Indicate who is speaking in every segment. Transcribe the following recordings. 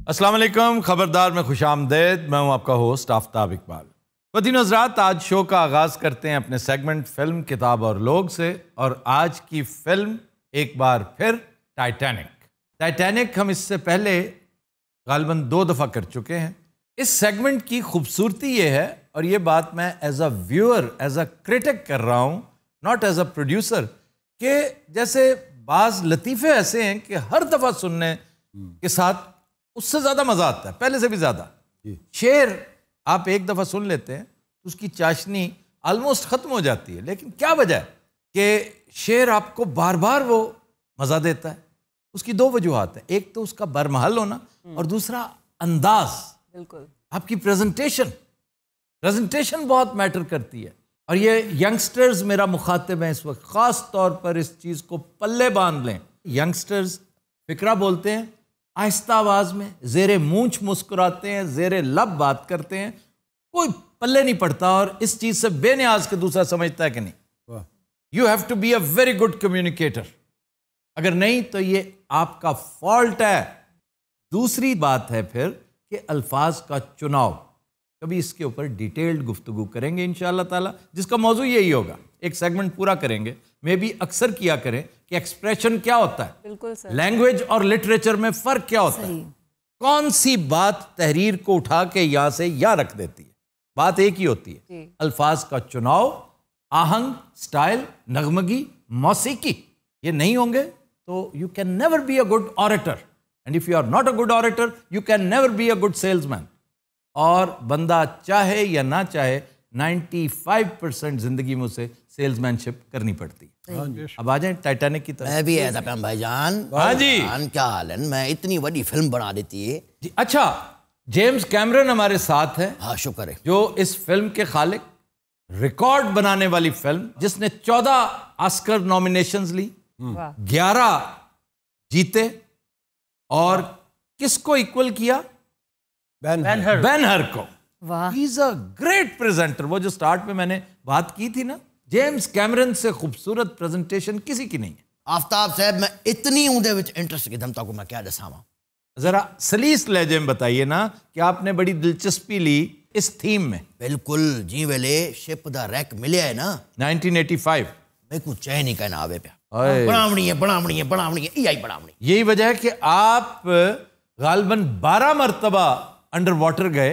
Speaker 1: अस्सलाम वालेकुम, खबरदार में खुशामदेद। मैं हूं आपका होस्ट आफ्ताब इकबाल। वदीन हज़रात, आज शो का आगाज़ करते हैं अपने सेगमेंट फिल्म, किताब और लोग से। और आज की फिल्म एक बार फिर टाइटैनिक। टाइटैनिक हम इससे पहले गालिबन 2 दफ़ा कर चुके हैं। इस सेगमेंट की खूबसूरती ये है, और ये बात मैं as a viewer, as a critic कर रहा हूँ, नॉट एज अ प्रोड्यूसर, कि जैसे बाज़ लतीफ़े ऐसे हैं कि हर दफ़ा सुनने के साथ उससे ज़्यादा मज़ा आता है, पहले से भी ज़्यादा। शेर आप एक दफ़ा सुन लेते हैं तो उसकी चाशनी ऑलमोस्ट ख़त्म हो जाती है, लेकिन क्या वजह है कि शेर आपको बार बार वो मज़ा देता है। उसकी 2 वजूहात हैं, एक तो उसका बरमहल होना और दूसरा अंदाज। बिल्कुल, आपकी प्रेजेंटेशन बहुत मैटर करती है। और ये यंगस्टर्स मेरा मुखातिब है इस वक्त, ख़ास तौर पर इस चीज़ को पल्ले बांध लें। यंगस्टर्स फिक्रा बोलते हैं, आहिस्ता आवाज में, जेरे मूंछ मुस्कुराते हैं, जेरे लब बात करते हैं, कोई पल्ले नहीं पड़ता। और इस चीज से बेनियाज के दूसरा समझता है कि नहीं। You have to be a very good communicator, अगर नहीं तो ये आपका फॉल्ट है। दूसरी बात है फिर कि अल्फाज का चुनाव, कभी इसके ऊपर डिटेल्ड गुफ्तगू करेंगे इंशाअल्लाह ताला, जिसका मौजू यही होगा। एक सेगमेंट पूरा करेंगे, मे भी अक्सर किया करें कि एक्सप्रेशन क्या होता है, बिल्कुल सर, लैंग्वेज और लिटरेचर में फर्क क्या होता है, कौन सी बात तहरीर को उठा के यहाँ से यहाँ रख देती है। बात एक ही होती है, अल्फाज का चुनाव, आहंग, स्टाइल, नगमगी, मौसीकी। ये नहीं होंगे तो you can never be a good orator, and if you are not a good orator you can never be a good salesman. और बंदा चाहे या ना चाहे 95% जिंदगी में उसे सेल्समैनशिप करनी पड़ती है। अब आ जाए टाइटैनिक की तरफ।
Speaker 2: मैं भी ऐसा पैम भाईजान।
Speaker 1: हाँ जी,
Speaker 2: क्या हाल है? मैं इतनी बड़ी फिल्म बना देती है
Speaker 1: जी। अच्छा, जेम्स कैमरन हमारे साथ है।
Speaker 2: हाँ, शुक्र है।
Speaker 1: जो इस फिल्म के खालिक, रिकॉर्ड बनाने वाली फिल्म जिसने 14 ऑस्कर नॉमिनेशंस ली, 11 जीते, और किसको इक्वल किया? बेन-हर को। He is a great presenter. वो जो स्टार्ट में मैंने बात की थी ना, जेम्स कैमरन से खूबसूरत प्रेजेंटेशन किसी की नहीं है।
Speaker 2: आफ्ताब साहब, मैं इतनी ऊंधे विच इंटरेस्ट की धमता को मैं क्या दसावा।
Speaker 1: जरा सलीस लहजे में बताइए ना कि आपने बड़ी दिलचस्पी ली इस थीम में।
Speaker 2: बिल्कुल जी, वेले शिप दा रैक मिले है ना
Speaker 1: 1985।
Speaker 2: मैं कुछ चैन नहीं कहना आवे पे बनावनी है
Speaker 1: यही वजह है कि आप गालिबन 12 मरतबा अंडर वाटर गए,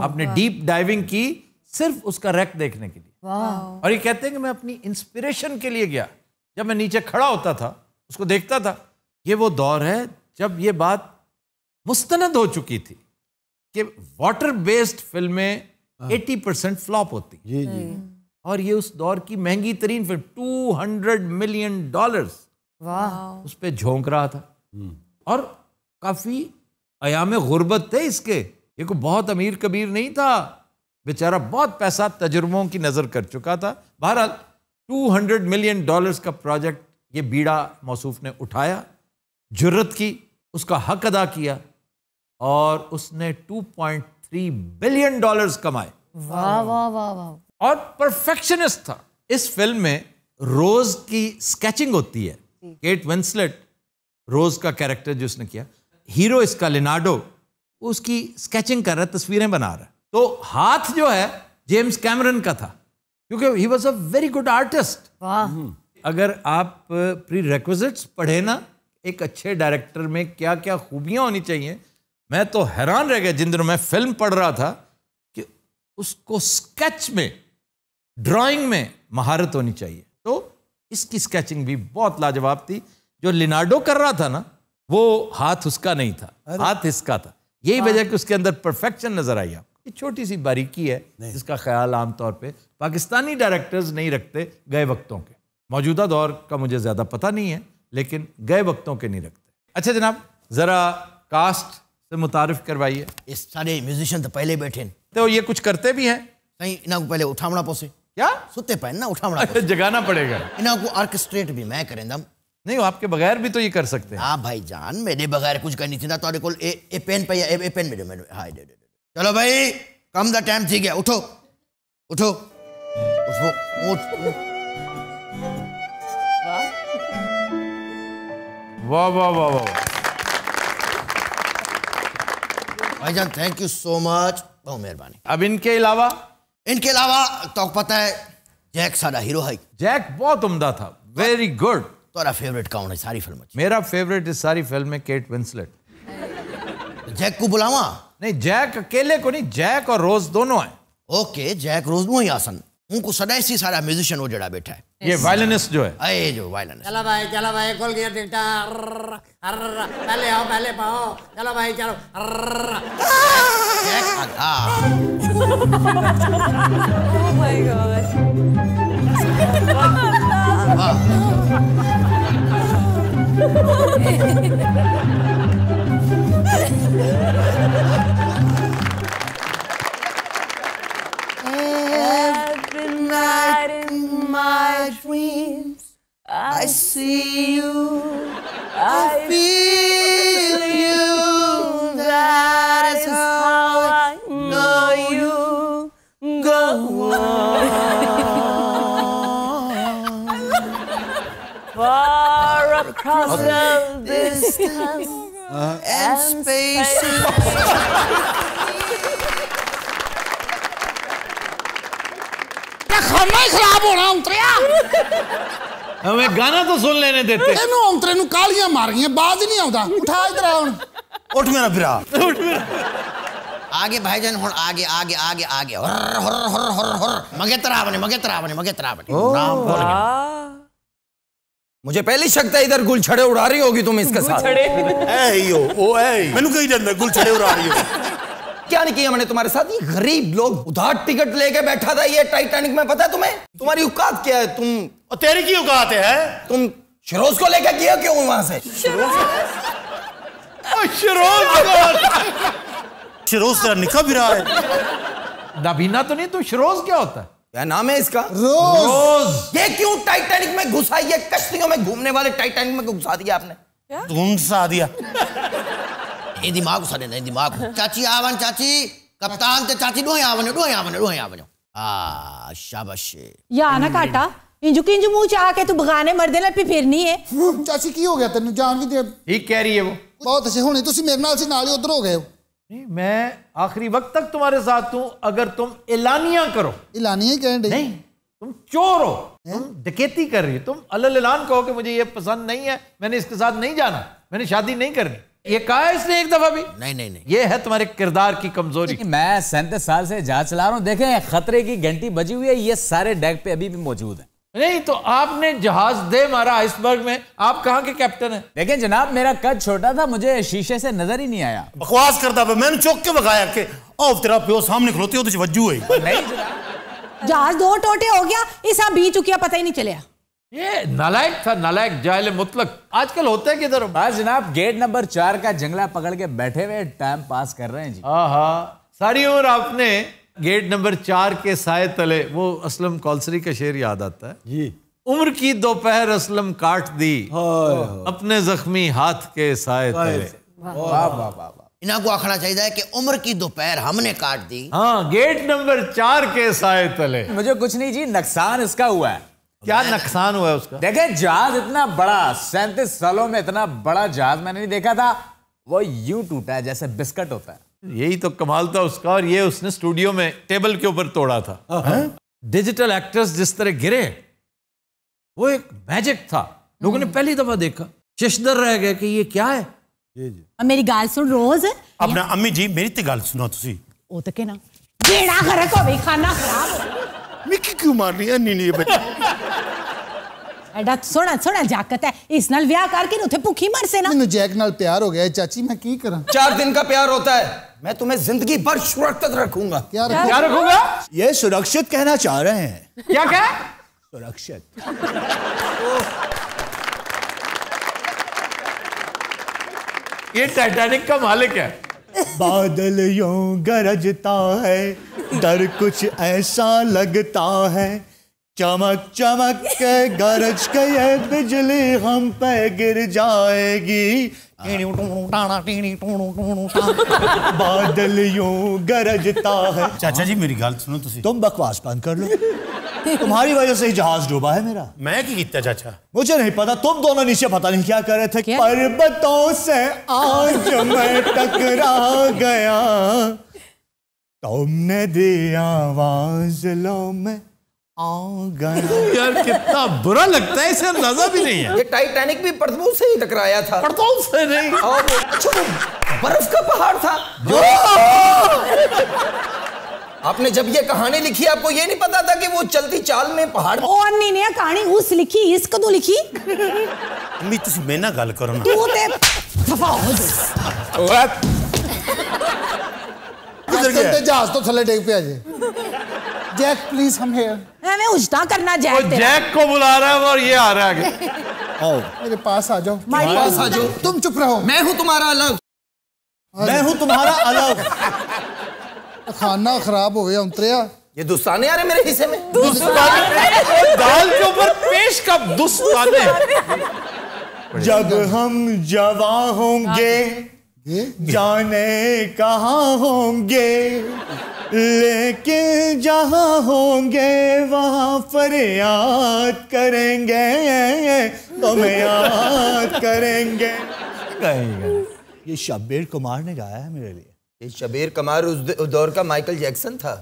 Speaker 1: आपने डीप डाइविंग की सिर्फ उसका रैक देखने के लिए। और ये कहते हैं कि मैं अपनी इंस्पिरेशन के लिए गया। जब मैं नीचे खड़ा होता था, उसको देखता था। ये वो दौर है जब ये बात मुस्तनद हो चुकी थी कि वाटर बेस्ड फिल्में 80% फ्लॉप होती। जी जी। और ये उस दौर की महंगी तरीन फिल्म, $200 मिलियन उस पे झोंक रहा था। और काफी अयाम गुर्बत थे इसके। ये कोई बहुत अमीर कबीर नहीं था, बेचारा बहुत पैसा तजुर्बों की नजर कर चुका था। बहरहाल $200 मिलियन का प्रोजेक्ट ये बीड़ा मौसूफ ने उठाया, जुर्रत की, उसका हक अदा किया, और उसने $2.3 बिलियन कमाए।
Speaker 3: वाह वाह वाह वाह।
Speaker 1: और परफेक्शनिस्ट था। इस फिल्म में रोज की स्केचिंग होती है। केट विंसलेट, रोज का कैरेक्टर जो उसने किया, हीरो इसका लिनार्डो, उसकी स्केचिंग कर रहा है, तस्वीरें बना रहा है। तो हाथ जो है जेम्स कैमरन का था, क्योंकि he was a very good artist. अगर आप प्री रिक्विजिट्स पढ़े ना, एक अच्छे डायरेक्टर में क्या क्या खूबियां होनी चाहिए, मैं तो हैरान रह गया जिन दिनों मैं फिल्म पढ़ रहा था कि उसको स्केच में, ड्राइंग में महारत होनी चाहिए। तो इसकी स्केचिंग भी बहुत लाजवाब थी। जो लिनार्डो कर रहा था ना, वो हाथ उसका नहीं था, हाथ इसका था। यही वजह कि उसके अंदर परफेक्शन नजर आई। आपको ये छोटी सी बारीकी है जिसका ख्याल आमतौर पे पाकिस्तानी डायरेक्टर्स नहीं रखते गए वक्तों के। मौजूदा दौर का मुझे ज्यादा पता नहीं है, लेकिन गए वक्तों के नहीं रखते। अच्छा जनाब, जरा कास्ट से मुतारिफ करवाइए।
Speaker 2: इस सारे म्यूजिशियन तो पहले बैठे
Speaker 1: तो ये कुछ करते भी हैं
Speaker 2: नहीं, इन्हों को पहले उठावना पोसे।
Speaker 1: क्या
Speaker 2: सुते पे ना उठावना
Speaker 1: जगाना पड़ेगा
Speaker 2: इन्हों को, ऑर्केस्ट्रेट भी मैं करेंदम।
Speaker 1: नहीं, वो आपके बगैर भी तो ये कर सकते हैं।
Speaker 2: हाँ भाईजान, मेरे बगैर कुछ करनी थी ना। तो को ए पेन पे ए पेन में मैंने, हाँ दे। चलो भाई, कम द टाइम थी गया, उठो उठो उठो।
Speaker 1: वाह वाह वाह वाह।
Speaker 2: भाईजान थैंक यू सो मच, बहुत मेहरबानी।
Speaker 1: अब इनके अलावा
Speaker 2: तो पता है जैक साडा हीरो है।
Speaker 1: जैक बहुत उम्दा था, वेरी गुड।
Speaker 2: तोरा फेवरेट कौन है सारी फिल्म?
Speaker 1: मेरा फेवरेट इस सारी फिल्म में केट विंसलेट।
Speaker 2: जैक को बुलावा?
Speaker 1: नहीं, जैक अकेले को नहीं, जैक और रोज दोनों हैं।
Speaker 2: ओके, जैक रोज नो ही आसन उनको सदैसी सारा म्यूजिशियन वो जड़ा बैठा है।
Speaker 1: ये वायलिनिस्ट जो है,
Speaker 2: अरे जो वायलिनिस्ट।
Speaker 3: चलो भाई खोल गया टिकटा, पहले आओ पहले पाओ, चलो भाई चलो।
Speaker 2: जैक आधा।
Speaker 4: Oh my God. Every night in my dreams, I see you, I feel you. That is how I know you go on. Far across the distance and spaces.
Speaker 5: खाना ही खराब होना उतरिया।
Speaker 1: हमें गाना तो सुन लेने देते।
Speaker 5: ਇਹਨੂੰ ਉਤਰੇ ਨੂੰ ਕਾਲੀਆਂ ਮਾਰ ਗਈਆਂ, बाज नहीं आता। उठा इधर आ हुन।
Speaker 2: उठ मेरा बिरा। आगे भाईजान हुन आगे आगे आगे आगे हुर मगेतरा बने। नाम बोल गया।
Speaker 6: मुझे पहले शक था इधर गुलछड़े उड़ा रही होगी तुम इसके साथ।
Speaker 7: मैनू कही जाता गुलछड़े उड़ा रही हो।
Speaker 6: क्या नहीं किया मैंने तुम्हारे साथ? ये गरीब लोग उधार टिकट लेके बैठा था ये टाइटैनिक में, पता है तुम्हें? तुम्हारी औकात क्या है? तुम
Speaker 7: तेरी की औकात है?
Speaker 6: तुम शिरोज को लेके किया क्यों वहां से?
Speaker 7: शिरोज तेरा निकाह भी रहा है।
Speaker 1: नबीना तो नहीं, तो शिरोज क्या होता है?
Speaker 6: क्या नाम है इसका?
Speaker 1: रोज।
Speaker 6: ये क्यों टाइटैनिक में घुसा? ये कश्तियों में घूमने वाले टाइटैनिक में घुसा दिया आपने।
Speaker 7: तुम सा दिया
Speaker 2: ये दिमाग सारे नहीं दिमाग। चाची आवन चाची, कप्तान ते चाची डोए आवने। शाबाश।
Speaker 4: या ना काटा इंजू किंजू मुंह चाह के तू बगाने मर देना पे फिरनी है।
Speaker 5: ਚਾਚੀ ਕੀ ਹੋ ਗਿਆ ਤੈਨੂੰ? ਜਾਣ ਵੀ ਦੇ।
Speaker 1: ठीक कह रही है वो।
Speaker 5: ਬਹੁਤ ਅੱਛੇ ਹੁਣੇ ਤੁਸੀਂ ਮੇਰੇ ਨਾਲ ਸੀ, ਨਾਲ ਹੀ ਉਧਰ ਹੋ ਗਏ ਹੋ।
Speaker 1: नहीं, मैं आखिरी वक्त तक तुम्हारे साथ हूं अगर तुम एलानिया करो।
Speaker 5: एलानिया कहन दे।
Speaker 1: नहीं, तुम चोर हो, तुम डकैती कर रही हो। तुम अलल ऐलान कहो कि मुझे ये पसंद नहीं है, मैंने इसके साथ नहीं जाना, मैंने शादी नहीं करनी। ये कहा है इसने एक दफा भी?
Speaker 2: नहीं।
Speaker 1: ये है तुम्हारे किरदार की कमजोरी।
Speaker 8: मैं 37 साल से जहाज चला रहा हूँ, देखें खतरे की घंटी बजी हुई है, ये सारे डेक पे अभी भी मौजूद है।
Speaker 1: नहीं तो आपने जहाज दे मारा आइसबर्ग में, आप कहाँ के कैप्टन हैं?
Speaker 8: लेकिन जनाब मेरा कद छोटा था, मुझे शीशे से नजर ही नहीं आया।
Speaker 7: बकवास करता है। मैंने चौक के बगाया के ओ तेरा प्यो सामने खलोते हो तो वज्जू है।
Speaker 8: नहीं
Speaker 4: जहाज दो टोटे हो गया, इसा बी चुकिया पता ही नहीं चलिया।
Speaker 1: ये नालायक था, नालायक जाहिल मुतलक। आजकल होता है किधर?
Speaker 8: बस जनाब गेट नंबर 4 का जंगला पकड़ के बैठे हुए टाइम पास कर रहे हैं जी।
Speaker 1: हाँ, सारी उम्र आपने गेट नंबर 4 के साए तले, वो असलम कौलसरी का शेर याद आता है जी। उम्र की दोपहर असलम काट दी अपने जख्मी हाथ के साए तले।
Speaker 2: इन्हों को आखना चाहिए कि उम्र की दोपहर हमने काट दी।
Speaker 1: हाँ, गेट नंबर 4 के साए तले।
Speaker 8: मुझे कुछ नहीं जी, नुकसान इसका हुआ है।
Speaker 1: क्या नुकसान हुआ है उसका?
Speaker 8: देखें जहाज इतना बड़ा, 37 सालों में इतना बड़ा जहाज मैंने नहीं देखा था। वो यूं टूटा है जैसे बिस्किट होता है।
Speaker 1: यही तो कमाल था उसका। और ये उसने स्टूडियो में टेबल के ऊपर तोड़ा था। डिजिटल एक्टर्स जिस तरह गिरे, वो एक मैजिक था। लोगों ने पहली दफा देखा, चश्दर रह गए कि ये क्या है।
Speaker 4: मेरी गाल सुन रोज।
Speaker 7: अपना अम्मी जी मेरी ते गल सुनो तुसी।
Speaker 4: ओ तो के ना बेड़ा गरक हो गई, खाना खराब।
Speaker 7: मिकी क्यों मार रही है? नहीं बच्चे
Speaker 4: एडा सोना जाकत है, इस नाल ब्याह करके उथे भूखी मर से ना।
Speaker 5: ਮੈਨੂੰ जैक नाल प्यार हो गया है चाची, मैं की करा?
Speaker 6: 4 दिन का प्यार होता है। मैं तुम्हें जिंदगी भर सुरक्षित रखूंगा।
Speaker 5: क्या
Speaker 1: रखूंगा?
Speaker 7: ये सुरक्षित कहना चाह रहे हैं।
Speaker 1: क्या?
Speaker 7: सुरक्षित।
Speaker 1: ये टाइटैनिक का मालिक है।
Speaker 7: बादल यूं गरजता है, डर कुछ ऐसा लगता है चमक चमक के गरज के ये बिजली हम पे गिर जाएगी, बादल यूं गरजता है। चाचा जी मेरी गल सुनो, तुम बकवास बंद कर लो। तुम्हारी वजह से ही जहाज डूबा है मेरा। मैं क्या किया चाचा? मुझे नहीं पता, तुम दोनों नीचे पता नहीं क्या कर रहे थे। पर्वतों से आज मैं टकरा गया, तुमने दी आवाज लो मैं आ गया।
Speaker 1: यार कितना बुरा लगता है, इसे अंदाजा भी नहीं है।
Speaker 6: ये टाइटैनिक भी पर्वतों से ही टकराया था।
Speaker 1: पर्वतों से नहीं,
Speaker 6: और अच्छा वो बर्फ का पहाड़ था जो आपने जब ये कहानी लिखी आपको ये नहीं पता था कि वो चलती चाल में पहाड़।
Speaker 4: और नहीं ने कहानी उस लिखी, इस कदों लिखी।
Speaker 7: अम्मी तुसी मेरे नाल गल करो ना।
Speaker 4: तू ते दफा हो जा।
Speaker 5: जहाज तो थले डेग पे आजे। जैक प्लीज हम हियर।
Speaker 4: मैं उजता करना जैक तेरा।
Speaker 1: जैक को बुला रहा है और ये आ रहा है आगे।
Speaker 5: आओ मेरे पास आ जाओ।
Speaker 4: मेरे
Speaker 6: पास आ जाओ।
Speaker 5: तुम चुप रहो।
Speaker 6: मैं हूं तुम्हारा अलग।
Speaker 7: मैं हूं तुम्हारा अलग।
Speaker 5: खाना खराब हो गया उतरिया।
Speaker 6: ये दुस्ताने आ रहे मेरे हिस्से में।
Speaker 1: दाल के ऊपर पेश कब दुस्ताने।
Speaker 7: जब हम जवां होंगे जाने कहाँ होंगे, लेकिन जहाँ होंगे वहाँ पर याद करेंगे, तुम्हें याद करेंगे। ये शब्बीर कुमार ने गाया है मेरे लिए।
Speaker 6: ये शब्बीर कुमार उस दौर का माइकल जैक्सन था।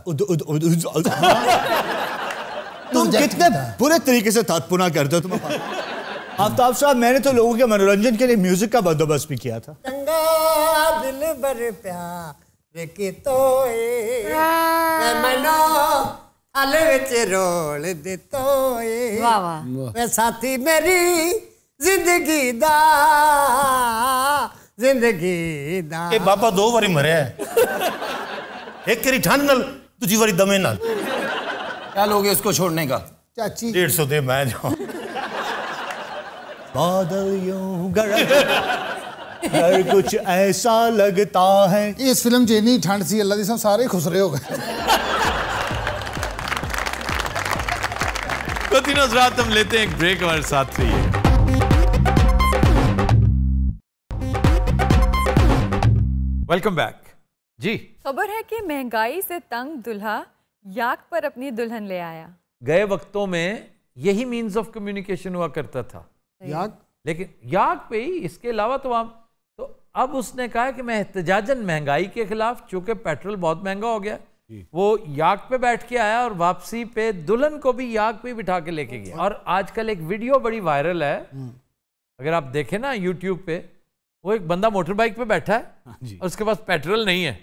Speaker 7: तुम कितने बुरे तरीके से तात्पुना करते हो। तुम आफ्ताब साहब, मैंने तो लोगों के मनोरंजन के लिए म्यूजिक का बंदोबस्त भी किया था।
Speaker 3: चंगा दिल बर प्यार की तोए मनो थाले विच रोल दे तोए।
Speaker 4: वाह वाह।
Speaker 3: वे साथी मेरी जिंदगी दा
Speaker 7: ये बाबा 2 बारी मरे है। एक करी ठंड नाल, दूजी बारी दमे नाल।
Speaker 6: क्या लोगे उसको छोड़ने का?
Speaker 5: चाची
Speaker 7: 150 दे मैं जाऊं। बादल यूं गरज हर कुछ ऐसा लगता है।
Speaker 5: इस फिल्म च इन्नी ठंड सी, अल्लाह दी सब सारे खुसरे हो गए।
Speaker 1: तो तीनों रात हम लेते हैं एक ब्रेक, हमारे साथ रहिए। वेलकम बैक जी।
Speaker 9: खबर है कि महंगाई से तंग दूल्हा याक पर अपनी दुल्हन ले आया।
Speaker 1: गए वक्तों में यही मीन्स ऑफ कम्युनिकेशन हुआ करता था,
Speaker 5: याक।
Speaker 1: लेकिन याक पे ही, इसके अलावा तो हम तो अब उसने कहा कि मैं एहतजाजन महंगाई के खिलाफ, चूंकि पेट्रोल बहुत महंगा हो गया, वो याक पे बैठ के आया और वापसी पे दुल्हन को भी याक पे बिठा के लेके गया। और आजकल एक वीडियो बड़ी वायरल है, अगर आप देखें ना यूट्यूब पे, वो एक बंदा मोटर बाइक पे बैठा है और उसके पास पेट्रोल नहीं है,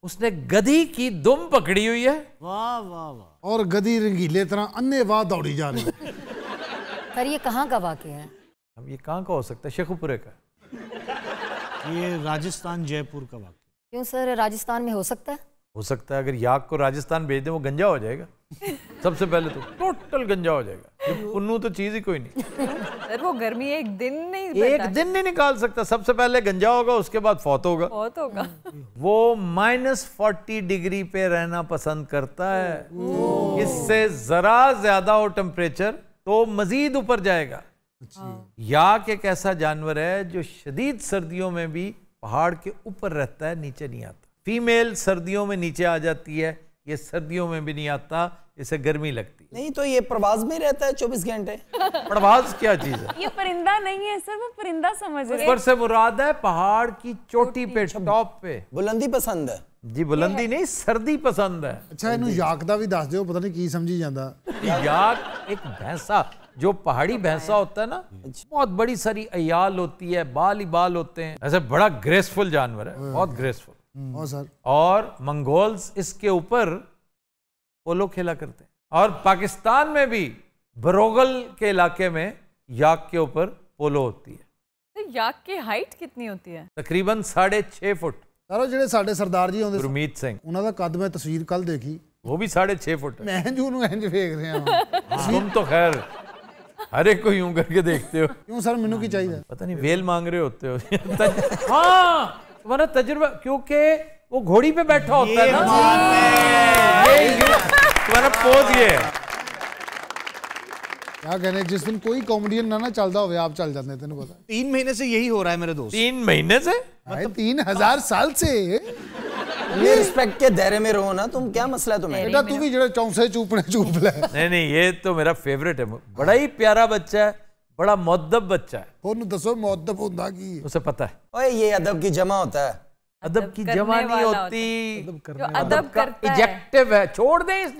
Speaker 1: उसने गधी की दुम पकड़ी हुई है।
Speaker 5: वाह वाह वाह। और गधी रंगीले तरह अन्नेवाह दौड़ी जा रही है।
Speaker 10: सर ये कहाँ का वाकया है?
Speaker 1: अब ये कहाँ का हो सकता है? शेखुपुरे का।
Speaker 7: ये राजस्थान जयपुर का वाकया।
Speaker 10: क्यों सर, राजस्थान में हो सकता है?
Speaker 1: हो सकता है, अगर याक को राजस्थान भेज दें वो गंजा हो जाएगा। सबसे पहले तो टोटल गंजा हो जाएगा। पुन्नू तो चीज ही कोई नहीं।
Speaker 9: सर वो गर्मी एक दिन नहीं
Speaker 1: निकाल सकता। सबसे पहले गंजा होगा, उसके बाद फौत होगा। वो -40 डिग्री पे रहना पसंद करता है। इससे जरा ज्यादा हो टेम्परेचर तो मजीद ऊपर जाएगा। याक एक ऐसा जानवर है जो शदीद सर्दियों में भी पहाड़ के ऊपर रहता है, नीचे नहीं आता। फीमेल सर्दियों में नीचे आ जाती है, ये सर्दियों में भी नहीं आता, इसे गर्मी लगती है।
Speaker 6: नहीं तो ये प्रवास में रहता है 24 घंटे।
Speaker 1: प्रवास क्या चीज है?
Speaker 9: ये परिंदा नहीं है सर, वो परिंदा समझ रहे।
Speaker 1: ऊपर से मुराद है पहाड़ की चोटी पे, टॉप पे।
Speaker 6: बुलंदी पसंद है जी।
Speaker 1: बुलंदी नहीं, सर्दी पसंद है।
Speaker 5: अच्छा इन्हू याक दा भी दस दियो, पता नहीं की समझी जांदा।
Speaker 1: याक एक भैंसा, जो पहाड़ी भैंसा होता है ना, बहुत बड़ी सारी अयाल होती है, बाल ही बाल होते हैं, ऐसे बड़ा ग्रेसफुल जानवर है, बहुत ग्रेसफुल।
Speaker 5: सर।
Speaker 1: और मंगोल्स इसके ऊपर पोलो खेला करते हैं। और पाकिस्तान में भी बरोगल के इलाके में याक के ऊपर पोलो होती है।
Speaker 9: तो याक की हाइट कितनी होती है?
Speaker 1: तकरीबन 6.5 फुट।
Speaker 5: सारो जेडे साडे सरदार जी होंदे,
Speaker 1: गुरमीत सिंह,
Speaker 5: उन्हां दा कद मैं तस्वीर कल देखी,
Speaker 1: वो भी 6.5 फुट है।
Speaker 5: मैं जू नूं इंज वेख रहा।
Speaker 1: तुम तो खैर हर एक को यूं करके देखते हो।
Speaker 5: क्यों सर, मैनू की चाहिए?
Speaker 1: पता नहीं, वेल मांग रहे होते हो। हाँ, तुम्हारा तजुर्बा, क्योंकि वो घोड़ी पे बैठा होता है ना, ये तुम्हारा पोज ये है।
Speaker 5: क्या कहने, जिस दिन कोई कॉमेडियन ना चलता हो आप चल जाते, तेन पता।
Speaker 7: 3 महीने से यही हो रहा है मेरे दोस्त।
Speaker 1: 3 महीने से?
Speaker 5: मतलब 3000 साल से।
Speaker 6: ये रिस्पेक्ट के दायरे में रहो ना तुम, क्या मसला है तुम्हें?
Speaker 5: बेटा तू भी जो चौंसे चूपने चूप ले।
Speaker 1: नहीं, ये तो मेरा फेवरेट है, बड़ा ही प्यारा बच्चा है, बड़ा मुअद्दब बच्चा है।
Speaker 5: ਉਹਨੂੰ ਦੱਸੋ ਮੁਅੱਦਬ ਹੁੰਦਾ ਕੀ है?
Speaker 1: उसे पता है।
Speaker 6: ओए ये अदब की जमा होता है।
Speaker 1: अदब की जमा नहीं होती,
Speaker 9: अदब करता है।
Speaker 1: एडजेक्टिव है। छोड़ दें इस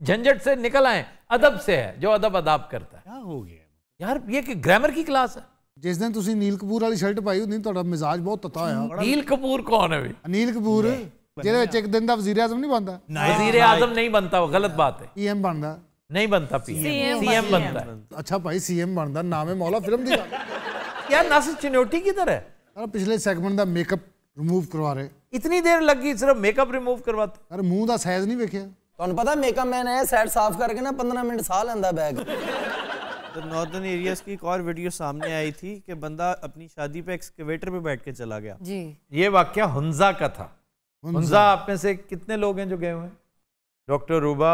Speaker 1: झंझट से, निकल आए। अदब से है, जो अदब अदाब करता है।
Speaker 7: क्या हो गया
Speaker 1: यार ये ग्रामर की क्लास है।
Speaker 5: जिस दिन ਤੁਸੀਂ ਨੀਲ ਕਪੂਰ ਵਾਲੀ ਸ਼ਰਟ ਪਾਈ ਹੁੰਦੀ ਤੁਹਾਡਾ ਮਿਜ਼ਾਜ ਬਹੁਤ ਤਤਾ ਹੋਇਆ।
Speaker 1: नील कपूर कौन है?
Speaker 5: ਅਨੀਲ ਕਪੂਰ ਜਿਹਦੇ ਵਿੱਚ ਇੱਕ ਦਿਨ ਦਾ ਵਜ਼ੀਰ ਆਜ਼ਮ ਨਹੀਂ ਬਣਦਾ।
Speaker 1: वजीर आजम नहीं बनता, वो गलत बात है।
Speaker 5: ਪੀਐਮ ਬਣਦਾ।
Speaker 1: नहीं बनता, सीएम बनता है।
Speaker 5: अच्छा भाई सीएम बनदा, नाम है मौला फिल्म दी गल।
Speaker 1: यार नासिर चिन्होटी किधर है?
Speaker 5: अरे पिछले सेगमेंट दा मेकअप रिमूव करवा रहे।
Speaker 1: इतनी देर लगी सिर्फ मेकअप रिमूव करवाते।
Speaker 5: अरे मुंह दा साइज नहीं वेखिया?
Speaker 6: ਤੁਹਾਨੂੰ ਪਤਾ मेकअप मैन है साइड साफ करके ना 15 मिनट साह लेंदा बैग।
Speaker 11: तो नॉर्दर्न एरियाज की एक और वीडियो सामने आई थी कि बंदा अपनी शादी पे एक्सकेवेटर पे बैठ के चला गया।
Speaker 10: जी
Speaker 1: ये वाकया हुंजा का था। हुंजा आप में से कितने लोग हैं जो गए हुए हैं? Doctor Ruba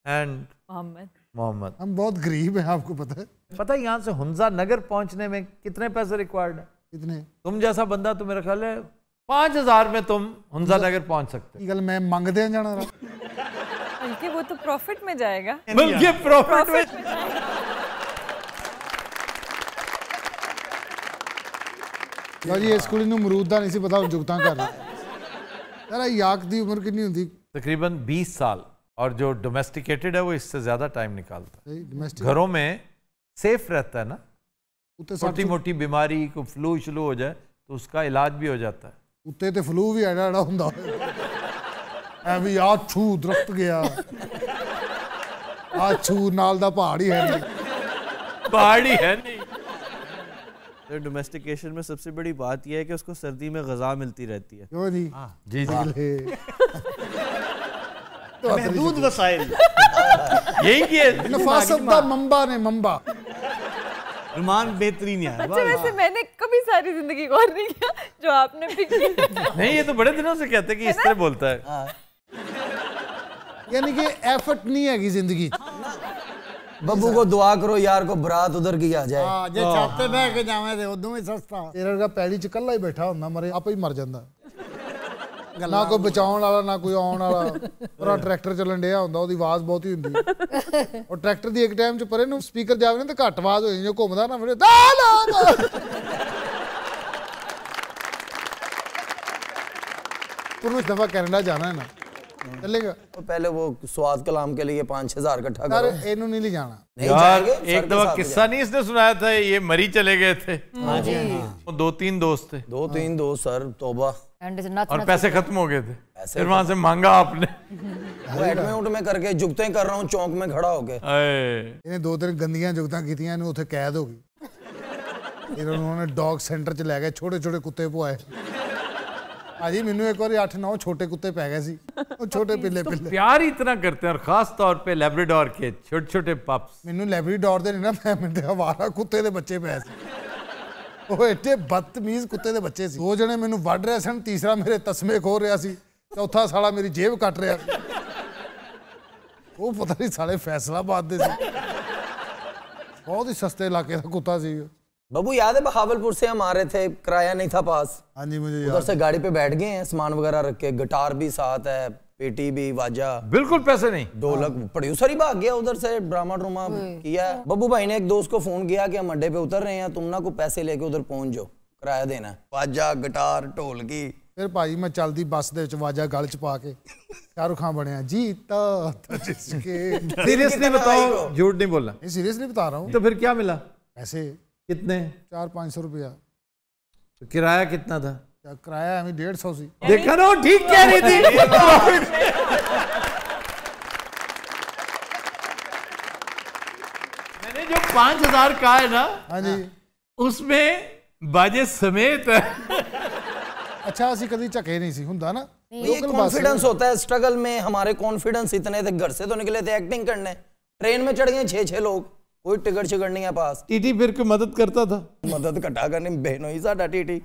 Speaker 1: and Mohammed.
Speaker 5: हम बहुत गरीब हैं, आपको पता है।
Speaker 1: पता है यहाँ से हुंजा नगर पहुंचने में कितने पैसे रिक्वायर्ड है?
Speaker 5: कितने?
Speaker 1: तुम जैसा बंदा तो मेरा ख्याल है 5000 में तुम हुंजा नगर पहुंच सकते।
Speaker 5: गल मैं मंगदे जाना रहा।
Speaker 9: बल्कि वो तो प्रॉफिट में जाएगा।
Speaker 1: बल्कि प्रॉफिट में
Speaker 5: जी इस कुड़ी नूं मरूद दा नहीं सी पता, जुगतां कर रहा। यार याक दी उम्र कितनी होती?
Speaker 1: तकरीबन 20 साल। और जो डोमेस्टिकेटेड है वो इससे ज्यादा टाइम निकालता है। घरों में सेफ रहता है ना, छोटी मोटी बीमारी को फ्लू शुरू हो जाए तो उसका इलाज भी हो जाता है।
Speaker 5: उत्ते ते फ्लू भी एड़ा एड़ा हुंदा ऐ भी आ छू दरख्त गया आ छू नाल दा पहाड़ ही है नहीं,
Speaker 1: पहाड़ ही है नहीं।
Speaker 11: तो डोमेस्टिकेशन में सबसे बड़ी बात यह है कि उसको सर्दी में ग़िज़ा मिलती रहती है।
Speaker 5: क्यों जी?
Speaker 1: जी जी
Speaker 7: महदूद वसाइल
Speaker 1: यही किए।
Speaker 5: नफासत दा मंबा ने मंबा
Speaker 7: रुमान बेहतरीन है।
Speaker 9: अच्छा वैसे मैंने कभी सारी जिंदगी गौर नहीं किया जो आपने भी किया।
Speaker 1: नहीं ये तो बड़े दिनों से कहते कि इस तरह बोलता है।
Speaker 5: यानी कि एफर्ट नहीं है जिंदगी।
Speaker 6: बब्बू को दुआ करो यार को बरात उधर की आ जाए।
Speaker 3: हां जे छाते बैठ के जावे ते उदों ही सस्ता।
Speaker 5: तेरे का पैड़ी च कल्ला ही बैठा हुंदा, मरे आप ही मर जांदा। ना कोई बचाउण वाला ना कोई आउण वाला। पूरा ट्रैक्टर चलन डिया हुंदा, ओदी आवाज बहुत ही हुंदी। और ट्रैक्टर दी एक टाइम च परे नु स्पीकर जावे ना ते घट आवाज हो जांदी, जो घुमदा ना फिर दा ला तुम इस दफा कनाडा जाना है ना, चलेगा?
Speaker 6: तो पहले वो स्वाद कलाम के लिए 5-6 हज़ार इकट्ठा करो।
Speaker 5: अरे इन्हों नहीं ले जाना।
Speaker 1: यार एक दफा किस्सा नहीं इसने सुनाया था, ये मरी चले गए थे।
Speaker 6: हाँ जी।
Speaker 1: 2-3 दोस्त थे।
Speaker 6: 2-3 दोस्त सर, तोबा।
Speaker 1: और पैसे खत्म हो गए थे, फिर वहां से मांगा आपने।
Speaker 6: उठ में करके जुगते कर रहा हूँ चौक में खड़ा होके।
Speaker 5: इन्हें 2-3 गंदियां जुगतां कीतियां, इन्हें उथे कैद हो गई। फिर उन्होंने डॉग सेंटर च ले गए, छोटे छोटे कुत्ते पुआए। हाजी मैनू एक बार 8-9 छोटे कुत्ते पै गए सी, वो छोटे पिल्ले पिल्ले।
Speaker 1: प्यार ही इतना करते हैं, और खास तौर पे लैब्राडोर के छोटे छोटे पप्स।
Speaker 5: मैनू लैब्राडोर दे नहीं ना, मैं हवारा कुत्ते दे बच्चे पै सी। वो एडे बदतमीज कुत्ते दे बच्चे सी। 2 जने मैनू वढ़ रहे सन, तीसरा मेरे तस्मे खो रहा सी, चौथा साला मेरी जेब कट रहा। वो पता नहीं साले फैसलाबाद दे सी, बहुत ही सस्ते इलाके का कुत्ता सी।
Speaker 6: बाबू याद है बहावलपुर से हम आ रहे थे, किराया नहीं था पास।
Speaker 5: हाँ जी मुझे
Speaker 6: उधर से गाड़ी पे बैठ गए हैं, सामान वगैरह रख के, गिटार भी साथ है, पेटी भी, वाजा।
Speaker 1: बिल्कुल पैसे नहीं,
Speaker 6: ढोलक। प्रोड्यूसर ही भाग गया उधर से, ड्रामा ड्रामा किया। बब्बू भाई ने एक दोस्त को फोन किया कि हम अड्डे पे उतर रहे हैं, तुम ना को पैसे लेके उधर पहुंच जाओ, किराया देना है। वाजा गिटार ढोलकी।
Speaker 5: फिर भाई मैं चलती बस दे विच वाजा गल च पा के शाहरुख खान बनया जीता जिसके।
Speaker 1: सीरियसली बताओ, झूठ नहीं बोलना।
Speaker 5: सीरियसली बता रहा हूँ।
Speaker 1: तो फिर क्या मिला?
Speaker 5: पैसे
Speaker 1: कितने?
Speaker 5: 400-500 रुपया।
Speaker 1: तो किराया कितना था?
Speaker 5: किराया हमें 150 सी।
Speaker 1: देखा ना, ठीक कह रही थी। मैंने जो 5000 कहा है ना,
Speaker 5: हाँ जी,
Speaker 1: उसमें बाजे समेत है।
Speaker 5: अच्छा असि कभी झके नहीं सी हुंदा ना।
Speaker 6: ये कॉन्फिडेंस होता है स्ट्रगल में। हमारे कॉन्फिडेंस इतने थे, घर से तो निकले थे एक्टिंग करने, ट्रेन में चढ़ गए 6-6 लोग, कोई टिकट शिकट नहीं है पास।
Speaker 1: टीटी फिर कोई मदद करता था?
Speaker 6: मदद कटा करने बहनों ही साडा टीटी।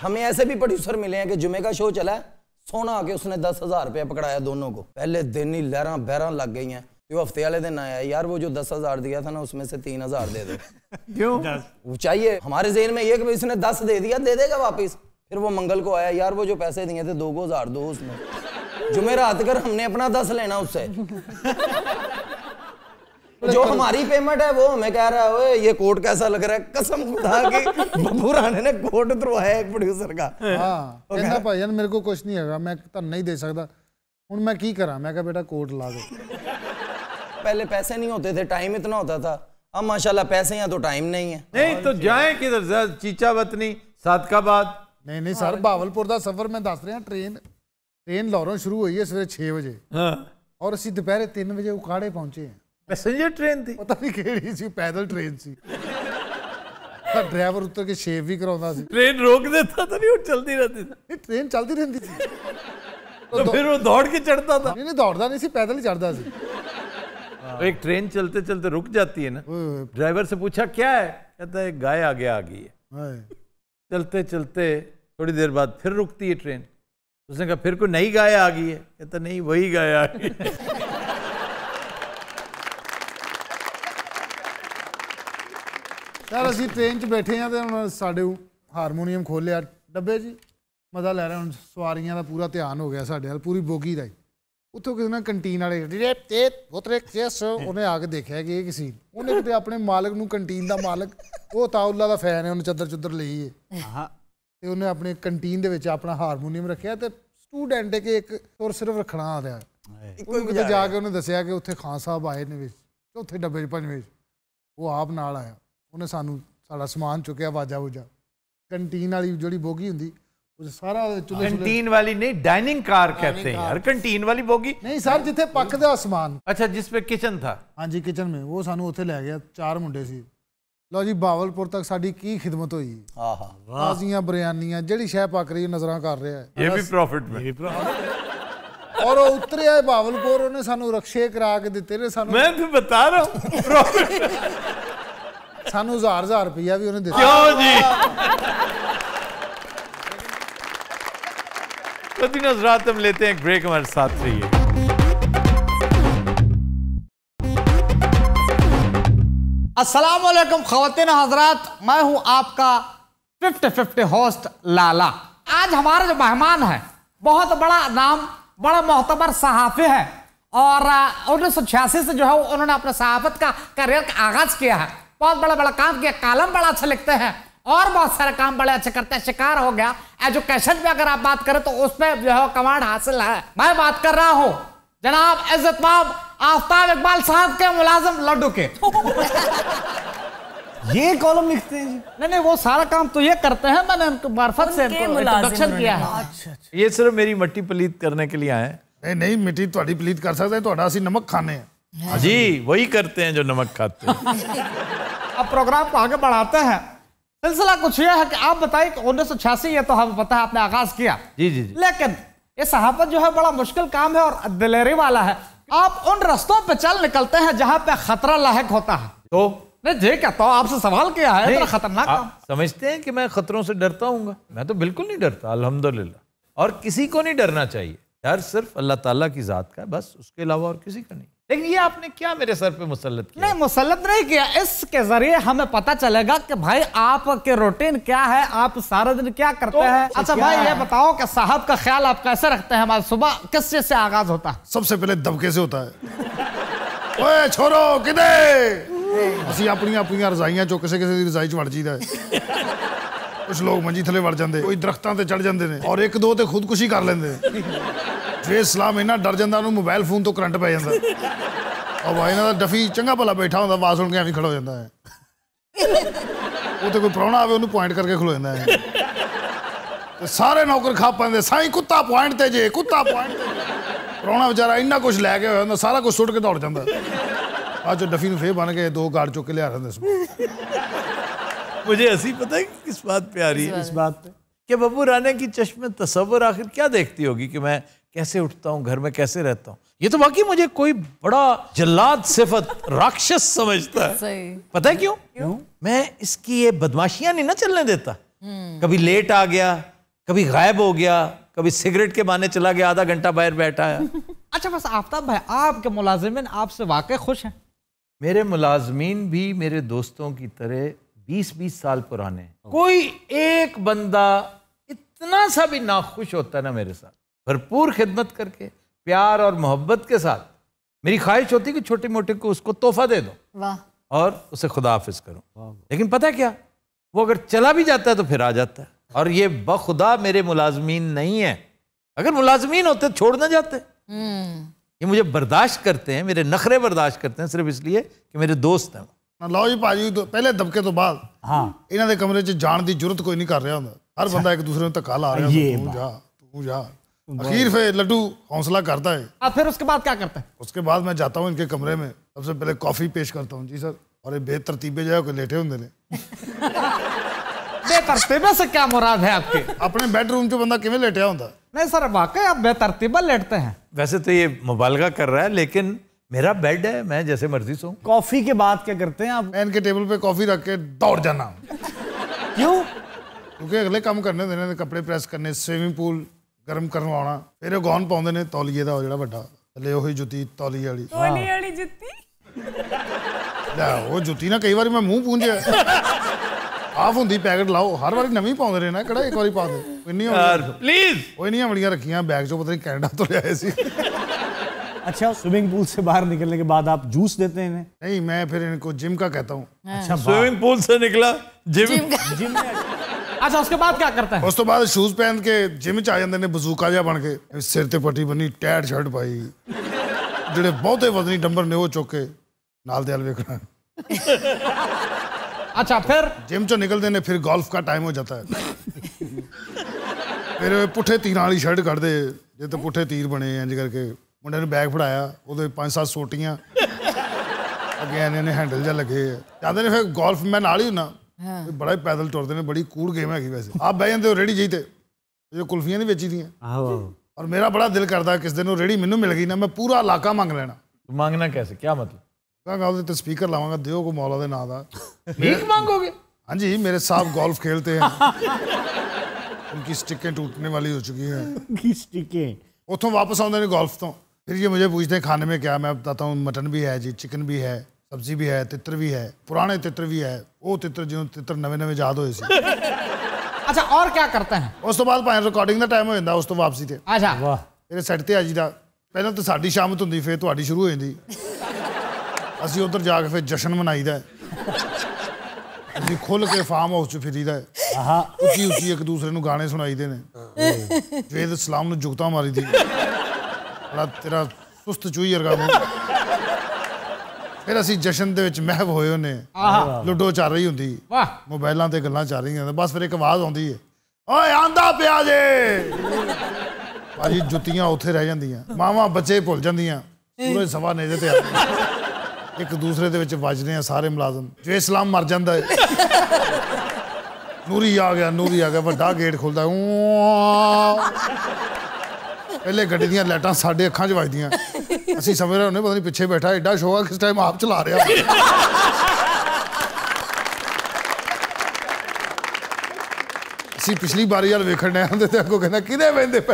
Speaker 6: हमें ऐसे भी प्रोड्यूसर मिले हैं कि जुमे का शो चला है, सोना आके उसने 10,000 रुपया पकड़ाया दोनों को। पहले दिन ही लहरां बहरां लग गई हैं, वो हफ्ते वाले दिन आया, यार वो जो 10,000 दिया था ना उसमें से 3,000 दे दो।
Speaker 8: क्यों?
Speaker 6: वो चाहिए, हमारे ज़हन में ये कि इसने 10 दे दिया, दे देगा वापस। फिर वो मंगल को आया, यार वो जो पैसे दिए थे 2,000 दो उसमें। जुमेरात कर हमने अपना 10 लेना उससे। जो हमारी पेमेंट है वो हमें कह रहा है ओए ये कोट कैसा लग रहा है। कसम खुदा की बब्बू राणे ने कोट उतरवाया एक प्रोड्यूसर का।
Speaker 5: हाँ कहना भाई मेरे को कुछ नहीं है, मैं तो नहीं दे सकता, हुण मैं की करा। मैं कहा बेटा कोट ला दो।
Speaker 6: पहले पैसे नहीं होते थे, टाइम इतना होता था। अब माशाल्लाह पैसे हैं तो टाइम नहीं है।
Speaker 8: नहीं तो जाए किधर, चीचा वतनी सादकाबाद।
Speaker 5: नहीं सर, बहावलपुर का सफर मैं दस रहा। ट्रेन लाहौरों शुरू हुई है सवेरे 6 बजे और असीं दोपहर 3 बजे उकाड़े पहुंचे हैं।
Speaker 8: पैसेंजर ट्रेन थी,
Speaker 5: पता नहीं केड़ी सी, पैदल ट्रेन सी। ड्राइवर उतर के शेव भी कराਉਂਦਾ ਸੀ।
Speaker 8: ट्रेन रोक देता था नहीं, वो चलती रहती थी।
Speaker 5: ट्रेन चलती रहती थी
Speaker 8: तो फिर वो दौड़ के चढ़ता था।
Speaker 5: नहीं दौड़ता नहीं सी, पैदल ही चढ़ता सी।
Speaker 8: एक ट्रेन चलते चलते रुक जाती है ना, ड्राइवर से पूछा क्या है, कहता है गाय आगे आ गई है। चलते चलते थोड़ी देर बाद फिर रुकती है ट्रेन। उसने कहा फिर कोई नई गाय आ गई है, कहता नहीं वही गाय आ गई है।
Speaker 5: यार असी ट्रेन च बैठे हैं तो साडे हारमोनीयम खोलिया डब्बे जी, मजा लै रहे। हुण सवारियां दा पूरा ध्यान हो गया साडे वाल, पूरी बोगी दा। उत्थों किसी ने कंटीन वाले उन्हें आके देखा कि ये किसी उन्हें किते अपने मालक नूं, कंटीन दा मालक वो ताउला दा फैन है, उन्हें चद्दर चुद्दर लई है ते उन्हें अपने कंटीन दे विच अपना हारमोनीयम रखिया ते स्टूडेंट है कि एक सुर सिर्फ रखना आ रहा है। किते जाके उन्हें दस्सिया कि उत्थे खान साहब आए ने विच चौथे डब्बे च 5वें वो आप नाल आया। उन्हें सानू साड़ा समान चुकिया, वाजा वूजा। कंटीन वाली जिहड़ी बोगी हुंदी सारा
Speaker 8: कंटीन वाली नहीं, डाइनिंग कार कहते हैं यार कंटीन वाली बोगी।
Speaker 5: नहीं सर, जिथे पकदा सामान।
Speaker 8: अच्छा, जिसपे किचन था।
Speaker 5: हाँ जी, किचन में वो सानू उत्थे ले गया। 4 मुंडे सी। लो जी बहावलपुर तक साडी की खिदमत हुई। ताज़ियां बिरयानियां जिहड़ी शह पक रही नजरां कर रहा है,
Speaker 8: ये भी प्रॉफिट में।
Speaker 5: और उतरे आए बहावलपुर, उन्हें सानू रक्शे करा के दिते ने सानू।
Speaker 8: मैं तो बता रहा हूँ प्रॉफिट।
Speaker 5: सानू 1000 रुपया भी उन्हें दिता।
Speaker 8: क्यों जी? तो तीनों हज़रात हम लेते हैं एक ब्रेक, हमारे साथ रहिए।
Speaker 12: अस्सलाम वालेकुम ख़वातीन हज़रात, मैं हूं आपका 50-50 होस्ट लाला। आज हमारा जो मेहमान है बहुत बड़ा नाम, बड़ा मोहतबर सहाफ़ी है और 1986 से जो है उन्होंने अपने सहाफ़त का करियर का आगाज़ किया है। बहुत बड़ा काम किया, कालम बड़ा अच्छा लिखते हैं और बहुत सारे काम बड़े अच्छे करते हैं। शिकार हो गया एजुकेशन पे अगर आप बात करें तो उस पर जो है कमांड हासिल है। मैं बात कर रहा हूं जनाब इज्जतमाब आफ्ताब इकबाल साहब के, मुलाजिम लड्डू के।
Speaker 7: ये कॉलम लिखते हैं जी?
Speaker 12: नहीं, वो सारा काम तो ये करते हैं, मैंने उनको मार्फत से इंट्रोडक्शन किया है।
Speaker 8: अच्छा, ये सिर्फ मेरी मट्टी पलीत करने के लिए आए हैं।
Speaker 5: नहीं, मिट्टी थोड़ी पलीत कर सकते हैं, थोड़ा असी नमक खाने हैं।
Speaker 8: जी, वही करते हैं जो नमक खाते हैं।
Speaker 12: अब प्रोग्राम को आगे बढ़ाते हैं। सिलसिला कुछ यह है कि आप बताइए कि 1986 ये तो हमें पता है आपने आगाज किया।
Speaker 8: जी,
Speaker 12: लेकिन ये सहाफत जो है बड़ा मुश्किल काम है और दिलेरी वाला है। आप उन रास्तों पे चल निकलते हैं जहां पे खतरा लाहिक होता है।
Speaker 8: तो
Speaker 12: नहीं जी, क्या तो आपसे सवाल किया है, इतना खतरनाक काम।
Speaker 8: समझते हैं कि मैं खतरों से डरता हूँ? मैं तो बिल्कुल नहीं डरता, अल्हम्दुलिल्लाह। और किसी को नहीं डरना चाहिए। डर सिर्फ अल्लाह ताला की जात का है, बस, उसके अलावा और किसी का नहीं। लेकिन ये आपने क्या मेरे सर पे मुसल्लत किया?
Speaker 12: नहीं, मुसल्लत नहीं किया। इसके जरिए हमें पता चलेगा कि भाई आपके रूटीन क्या है, आप सारा दिन क्या करते हैं। अच्छा भाई, ये बताओ कि साहब का ख्याल आप कैसे रखते हैं? हमारी सुबह किस चीज से आगाज होता है?
Speaker 5: सबसे पहले दबके से होता है। ओए छोरो किदे असी अपनी रजाइयां चुक किसी की रजाई च वड़ जीदा है। कुछ लोग मंजी थले वड़ जाते, कोई दरख्तां ते चढ़ जाते हैं और 1-2 ते खुदकुशी कर लेंदे। जे इस्लाम इन्ना डर जाता उन्होंने मोबाइल फोन तो करंट पै जाता और भाई इन्हों डफी चंगा भला बैठा होंदा, आवाज सुन के एवं खड़ा हो जाता है। वो तो कोई प्राहुणा आवे उन्होंने पॉइंट करके खलो जाता है। तो सारे नौकर खा पाते, साईं कुत्ता पॉइंट ते जे, कुत्ता पॉइंट ते। प्राहुणा बेचारा इन्ना कुछ लैके होया होंदा, सारा कुछ सुट के दौड़ जाता। आज डफी फिर बन के 2 गार्ड चुक के लिया रहे।
Speaker 8: मुझे हंसी पता है किस बात पे आ रही है? इस बात पे कि बब्बू राणे की चश्मे तसव्वुर आखिर क्या देखती होगी कि मैं कैसे उठता हूँ, घर में कैसे रहता हूँ। ये तो वाकई मुझे कोई बड़ा जल्लाद सिफत राक्षस समझता है।
Speaker 4: सही।
Speaker 8: पता है क्यों? मैं इसकी ये बदमाशियां नहीं ना चलने देता। कभी लेट आ गया, कभी गायब हो गया, कभी सिगरेट के बहाने चला गया, आधा घंटा बाहर बैठा है।
Speaker 12: अच्छा बस आफ्ताब भाई, आपके मुलाजिमिन आपसे वाकई खुश हैं?
Speaker 8: मेरे मुलाजमीन भी मेरे दोस्तों की तरह 20-20 साल पुराने हैं। कोई एक बंदा इतना सा भी नाखुश होता है ना मेरे साथ। भरपूर खिदमत करके, प्यार और मोहब्बत के साथ मेरी ख्वाहिश होती कि छोटे मोटे को उसको तोहफा दे दो और उसे खुदा हाफिज करो। लेकिन पता है क्या, वो अगर चला भी जाता है तो फिर आ जाता है। और ये बखुदा मेरे मुलाजमीन नहीं है। अगर मुलाजमीन होते छोड़ ना जाते। ये मुझे बर्दाश्त करते हैं, मेरे नखरे बर्दाश्त करते हैं सिर्फ इसलिए कि मेरे दोस्त हैं।
Speaker 5: ਲਓ ਜੀ ਭਾਜੀ ਪਹਿਲੇ ਦਬਕੇ ਤੋਂ ਬਾਅਦ ਇਹਨਾਂ ਦੇ ਕਮਰੇ 'ਚ ਜਾਣ ਦੀ ਜ਼ਰੂਰਤ ਕੋਈ ਨਹੀਂ ਕਰ ਰਿਹਾ ਹੁੰਦਾ। ਹਰ ਬੰਦਾ ਇੱਕ ਦੂਸਰੇ ਨੂੰ ਧੱਕਾ ਲਾ ਰਿਹਾ ਹੁੰਦਾ, तू जा। आखिर फिर लड्डू हौसला करता है।
Speaker 12: फिर उसके बाद क्या करते हैं?
Speaker 5: उसके बाद मैं जाता हूँ इनके कमरे में, सबसे पहले कॉफी पेश करता हूँ। जी सर। और ये बेतरतीबे जो है कोई लेटे होंगे ने।
Speaker 12: बेतरतीबे से क्या मुराद है आपके?
Speaker 5: अपने बेडरूम 'ਚ बंदा किवें लेटिया होंदा?
Speaker 12: नहीं सर, वाकई आप बेतरतीबा लेटते हैं।
Speaker 8: वैसे तो ये मुबालगा कर रहा है, लेकिन मेरा बेड है, मैं जैसे मर्जी सोऊं।
Speaker 11: कॉफी के बाद क्या करते हैं आप?
Speaker 5: मैं इनके टेबल पे कॉफी रख के दौड़ जाना।
Speaker 11: क्यों?
Speaker 5: क्योंकि अगले काम करने होंदे ने, कपड़े प्रेस करने, स्विमिंग पूल गरम करवाना, फिर वो गौन पाउंदे ने तौलीए दा जेड़ा वड्डा, थल्ले ओही जुत्ती तौलीए वाली।
Speaker 9: तौलीए वाली जुत्ती?
Speaker 5: लै वो जुत्ती ना कई बार मैं मुंह पूंझे आफ हुंदी, पैकेट लाओ, हर बारी नवीं पाउंदे रहना, किहड़ा एक बारी पा दे।
Speaker 8: प्लीज
Speaker 5: वो इन्नियां बड़ियां रखियां बैग चों, पता नहीं कनाडा तो ले आए सी।
Speaker 11: अच्छा, स्विमिंग पूल से बाहर निकलने के बाद आप जूस देते हैं इन्हें?
Speaker 5: नहीं, मैं फिर इनको जिम का कहता हूँ।
Speaker 11: अच्छा,
Speaker 8: स्विमिंग पूल से निकला जिम।
Speaker 12: अच्छा, उसके बाद क्या करते हैं?
Speaker 5: उस तो बाद शूज पहन के जिम च आ जाते हैं, बजूका जिहा बन के, सिर ते पट्टी बनी, टैट शर्ट पाई, ਜਿਹੜੇ ਬਹੁਤੇ ਵਜ਼ਨੀ ਡੰਬਰ ਨੇ ਉਹ ਚੁੱਕ ਕੇ ਨਾਲ ਦੇ ਹਲ ਵੇਖਣਾ।
Speaker 12: अच्छा, फिर
Speaker 5: जिम चो निकलते ने, फिर गोल्फ का टाइम हो जाता है। फिर पुठे तीरां वाली शर्ट कढ़ दे, जे तो पुठे तीर बने इंज करके, मुंडे ने बैग फड़ाया, ਉਹਦੇ 5-7 ਸੋਟੀਆਂ ਅੱਗੇ ਇਹਨੇ हैंडल ਜਿਹਾ ਲੱਗੇ ਜਾਂਦੇ ਨੇ। ਫਿਰ गोल्फ मैं ਨਾਲ ਹੀ ਹੁੰਨਾ, बड़ा ही पैदल टुरते हैं, बड़ी कूड़ गेम है वैसे। आप बह जाते हो रेहड़ी जी ते, जो कुल्फियां नहीं बेची दी, और मेरा बड़ा दिल करता है किस दिन वो रेहड़ी मैनू मिल गई ना, मैं पूरा इलाका मंग लेना।
Speaker 8: मांगना कैसे, क्या मतलब?
Speaker 5: कहूँगा स्पीकर लावांगा, दियो को मौला दे नां दा।
Speaker 8: भीख मांगोगे?
Speaker 5: हाँ जी, मेरे साहब गोल्फ खेलते हैं, उनकी स्टिकें टूटने वाली हो चुकी हैं।
Speaker 11: स्टिकें
Speaker 5: उतों वापस आते हैं गोल्फ तो, फिर ये मुझे पूछते हैं खाने में क्या, मैं बताता हूँ मटन भी है जी, चिकन भी है, सब्जी भी है, तित्र भी है, पुराने तित्र भी है, वो तित्र जो तित्र नवे याद होए सी।
Speaker 12: अच्छा, और क्या करते हैं?
Speaker 5: उस तो बाद भावें रिकॉर्डिंग का टाइम हो जाता, उस तो वापसी ते।
Speaker 12: अच्छा,
Speaker 5: फिर सैट ते आ जी दा, पहले तो साडी शामत हुंदी, फिर तुहाडी शुरू हो जाती। असीं उधर जाके फिर जश्न मनाईदा है, असीं खुल के फार्म हाउस च फिरीदा है, उची उची एक दूसरे नूं गाने सुनाईदे ने, वेद सलाम नूं जुगता मारी दी, बड़ा तेरा सुस्त चूही वर्गा मूंह। फिर असीं जश्न दे विच महव होए होने, लूडो चल रही हुंदी, मोबाइलां ते गल्लां चल रही, बस फिर एक आवाज़ आउंदी है, ओए आंदा पिया जे। भाजी जुत्तियां उत्थे रह जांदियां, मावां बच्चे भुल जांदियां, पूरे सवा नेजे ते आ एक दूसरे दे विच वजदे आ सारे मुलाजम। जो इस्लाम मर जांदा है, नूरी आ गया, वड्डा गेट खुलदा, पहले गड्डी दियां लाइटां साडे अखां च वजदियां, असीं समझ रहे होने पता नहीं पिछे बैठा एडा शो आ, किस टाइम आप चला रहा। असीं पिछली बारी वाल वेखण डे आंदे ते अगों कहंदा किदे बहिंदे पे,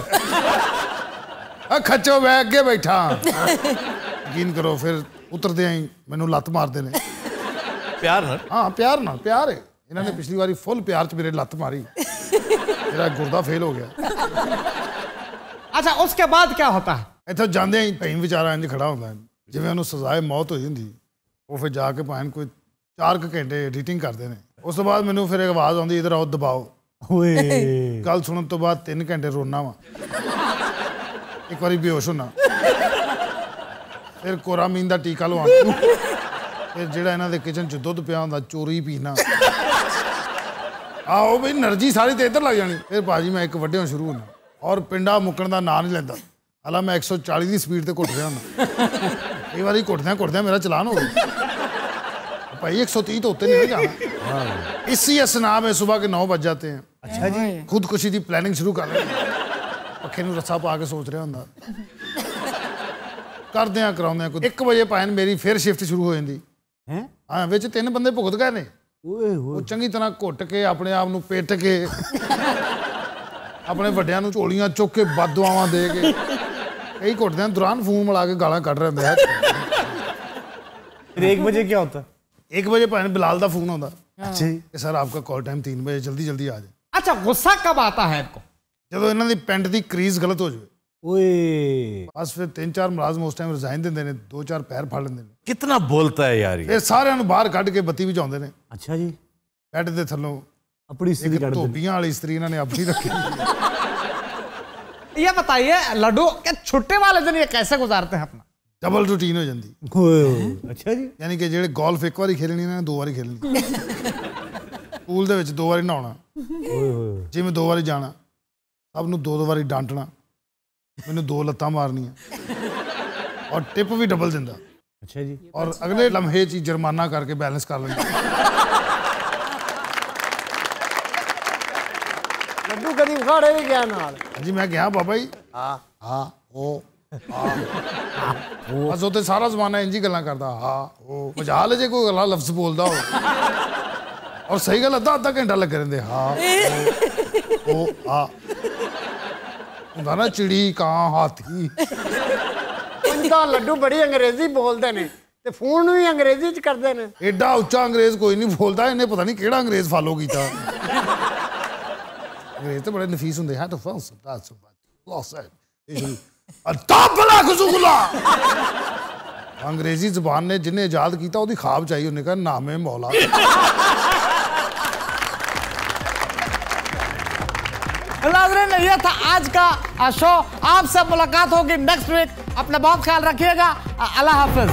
Speaker 5: खच्चो मैं अगे बैठा। यकीन करो फिर उतरदे आई मैनू लत्त मारदे ने।
Speaker 8: प्यार ना?
Speaker 5: हाँ, प्यार ना, प्यार है। इन्होंने पिछली बारी फुल प्यार च मेरे लत्त मारी, मेरा गुर्दा फेल हो गया।
Speaker 12: अच्छा, उसके बाद क्या होता है?
Speaker 5: इत्थों जांदे ही भईन बेचारा इंज खड़ा होंदा है, जिवें उहनूं सजाए मौत होई हुंदी, वो फिर जाके भावें कोई 4 घंटे एडिटिंग करते हैं। उस तो बाद मैनू फिर एक आवाज़ आउंदी, इधर आओ दबाओ। गल सुनने तो बाद 3 घंटे रोना वा, एक बारी बेहोश होना, फिर कोरामीन का टीका लवाना, फिर जिहड़ा इन्हां दे किचन च दुध पिया हुंदा चोरी पीना। आओ बई एनर्जी सारी तो इधर लग जानी। फिर भाजी मैं एक वड्डे शुरू होना, और पिंडा मुक्कण का नाम नहीं लैंदा, हालां मैं 140 की स्पीड से घुट रहा हूँ, कई बार घुटद्या मेरा चलान हो गया, भाई 130 तो उत्ते नहीं जाना। इसी असना में सुबह के 9 बज जाते हैं।
Speaker 11: अच्छा जी,
Speaker 5: खुदकुशी की प्लानिंग शुरू कर रहे, पखे नूं रस्सा पा के सोच रहा होंदा, करदे कराउंदे कोई 1 बजे भावें मेरी फिर शिफ्ट शुरू हो जाती। हाँ, विच 3 बंदे भुगत गए ने, वो चंगी तरह घुट के अपने आप नूं पिट के, अपने वड्डियां नूं झोलियां चुक के बददुआवां दे के, कई घुटदे दौरान फोन मिला के गालां कट रहे हैं।
Speaker 11: फिर 1 बजे क्या होता?
Speaker 5: 1 बजे भाई बिलाल का फोन आता।
Speaker 11: अच्छा जी।
Speaker 5: कि सर आपका कॉल टाइम 3 बजे, जल्दी जल्दी आ जाए।
Speaker 12: अच्छा गुस्सा कब आता है इनको?
Speaker 5: ਜਦੋਂ ਇਹਨਾਂ ਦੀ ਪੈਂਟ ਦੀ ਕਰੀਜ਼ ਗਲਤ ਹੋ ਜਾਵੇ।
Speaker 8: ओए
Speaker 5: ਬਸ ਫਿਰ 3-4 ਮੁਲਾਜ਼ਮ ਉਸ ਟਾਈਮ ਰਿਜ਼ਾਈਨ ਦਿੰਦੇ ਨੇ, 2-4 ਪੈਰ ਫੜ ਲੈਂਦੇ ਨੇ।
Speaker 8: कितना बोलता है यार ये।
Speaker 5: ਫਿਰ ਸਾਰਿਆਂ ਨੂੰ ਬਾਹਰ ਕੱਢ ਕੇ ਬੱਤੀ ਵਜਾਉਂਦੇ ਨੇ।
Speaker 11: अच्छा जी।
Speaker 5: ਬੈੱਡ ਦੇ ਥੱਲੋਂ
Speaker 11: अपनी स्त्री काट
Speaker 5: ਧੋਬੀਆਂ ਵਾਲੀ ਇਸਤਰੀ ਇਹਨਾਂ ਨੇ ਆਪਣੀ ਰੱਖੀ।
Speaker 12: ये बताइए लड्डू के छुट्टे वाले दिन ये कैसे गुजारते हैं अपना?
Speaker 5: ਡਬਲ ਰੂਟੀਨ ਹੋ ਜਾਂਦੀ।
Speaker 11: अच्छा जी।
Speaker 5: ਯਾਨੀ ਕਿ ਜਿਹੜੇ ਗੋਲਫ ਇੱਕ ਵਾਰੀ ਖੇਲਣੀ ਇਹਨਾਂ ਨੇ 2 ਵਾਰੀ ਖੇਲਣੀ। ਪੂਲ ਦੇ ਵਿੱਚ 2 ਵਾਰੀ ਨਹਾਉਣਾ, ਜਿਮ 2 ਵਾਰੀ ਜਾਣਾ, ਸਭ ਨੂੰ 2 ਵਾਰੀ ਡਾਂਟਣਾ, ਮੈਨੂੰ 2 ਲੱਤਾਂ ਮਾਰਨੀਆਂ ਔਰ ਟਿਪ ਵੀ ਡਬਲ ਦਿੰਦਾ।
Speaker 11: अच्छा जी।
Speaker 5: और अगले लम्हे च जुर्माना करके बैलेंस कर लेंगे।
Speaker 3: ਲੱਡੂ ਕਦੀ ਵਿਖਾੜੇ ਵੀ ਗਿਆ ਨਾਲ?
Speaker 5: जी मैं गया बाबा जी। हाँ हाँ ओ बस उत्ते सारा जमाना इंज ही गल्लां करदा। हाँ ओ मजाल है जे कोई गल्ला लफ्ज बोलदा हो और सही गल अद्धा घंटा लगे रहिंदे। हाँ ओ हाँ हुंदा ना चिड़ी कां हाथी।
Speaker 3: पंजा ਲੱਡੂ बड़ी अंग्रेजी बोलते ने ते फोन भी अंग्रेजी च करते ने।
Speaker 5: एडा उच्चा अंग्रेज कोई नहीं बोलता, इन्हें पता नहीं केड़ा अंग्रेज फॉलो कीता। अंग्रेज तो बड़े नफीस होंदे हैं। तो फंस दैट्स लॉस है अताबला खुशुगुला। अंग्रेजी जुबान ने जिन्हें आजाद किया ओदी ख्वाब चाहिए, उन्हें कहा नामे मौला।
Speaker 12: नाज़रीन ये था आज का शो। आपसे मुलाकात होगी नेक्स्ट वीक। अपना बहुत ख्याल रखिएगा। अल्लाह हाफिज।